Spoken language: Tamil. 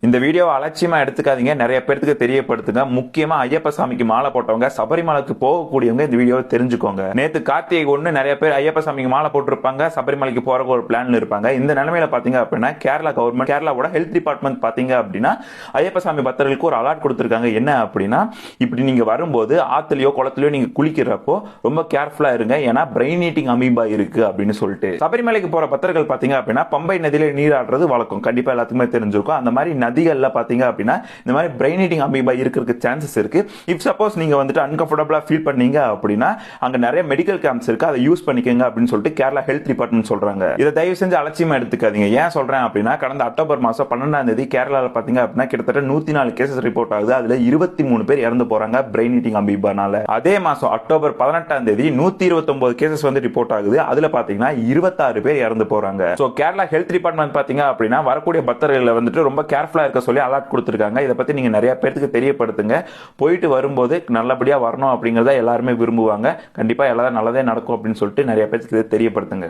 இந்த வீடியோவை அலட்சியமா எடுத்துக்காதீங்க, நிறைய பேருக்கு தெரியப்படுத்துங்க. முக்கியமா ஐயப்ப சாமிக்கு மாலை போட்டவங்க, சபரிமலைக்கு போகக்கூடியவங்க இந்த வீடியோவை தெரிஞ்சுக்கோங்க. நேத்து கார்த்திகை ஒண்ணு நிறைய பேர் ஐயப்ப சாமிக்கு மாலை போட்டிருப்பாங்க, சபரிமலைக்கு போற ஒரு பிளான்ல இருப்பாங்க. இந்த நிலைமையில பாத்தீங்க அப்படின்னா கேரளா கவர்மெண்ட், கேரளாவோட ஹெல்த் டிபார்ட்மெண்ட் பாத்தீங்க அப்படின்னா ஐயப்ப சாமி பக்தர்களுக்கு ஒரு அலர்ட் கொடுத்திருக்காங்க. என்ன அப்படின்னா, இப்படி நீங்க வரும்போது ஆத்துலயோ குளத்திலயோ நீங்க குளிக்கிறப்போ ரொம்ப கேர்ஃபுல்லா இருங்க, ஏன்னா பிரெயின் ஈட்டிங் அமீபா இருக்கு அப்படின்னு சொல்லிட்டு. சபரிமலைக்கு போற பக்தர்கள் பாத்தீங்க அப்படின்னா பம்பை நதியில நீராடுறது வழக்கம், கண்டிப்பா எல்லாத்துக்குமே தெரிஞ்சிருக்கும். அந்த மாதிரி நதிகள்ல பாத்தீங்க அப்படின்னா இந்த மாதிரி பிரெயின் ஈட்டிங் அமீபா இருக்கிறதுக்கு சான்சஸ் இருக்கு. இஃப் சப்போஸ் நீங்க வந்துட்டு அன்கம்ஃபர்டபிளா ஃபீல் பண்ணீங்க அப்படின்னா அங்க நிறைய மெடிக்கல் கேம்ப்ஸ் இருக்கு, அதை யூஸ் பண்ணிக்கங்க அப்படின்னு சொல்லிட்டு கேரளா ஹெல்த் டிபார்ட்மெண்ட் சொல்றாங்க. இதை தயவு செஞ்சு அலட்சியமா எடுத்துக்காதீங்க. ஏன் சொல்றேன் அப்படின்னா, கடந்த அக்டோபர் மாசம் 12ஆம் தேதி கேரளால பாத்தீங்க அப்படின்னா கிட்டத்தட்ட 104 கேசஸ் ரிப்போர்ட் ஆகுது. அதுல 23 பேர் இறந்து போறாங்க பிரெயின் ஈட்டிங் அமீபானால. அதே மாசம் அக்டோபர் 18ஆம் தேதி 129 கேசஸ் வந்து ரிப்போர்ட் ஆகுது. அதுல பாத்தீங்கன்னா 26 பேர் இறந்து போறாங்க. சோ கேரளா ஹெல்த் டிபார்ட்மெண்ட் பாத்தீங்க அப்படின்னா வரக்கூடிய பக்தர்களை வந்துட்டு ரொம்ப கேர்ஃபுல்லா இருக்க சொல்லி அலர்ட் கொடுத்திருக்காங்க. இதை பத்தி நீங்க நிறைய பேருக்கு தெரியப்படுத்துங்க. போயிட்டு வரும்போது நல்லபடியா வரணும் அப்படிங்கறத எல்லாருமே விரும்புவாங்க. கண்டிப்பா எல்லாரும் நல்லதே நடக்கும் அப்படின்னு சொல்லிட்டு நிறைய பேருக்கு தெரியப்படுத்துங்க.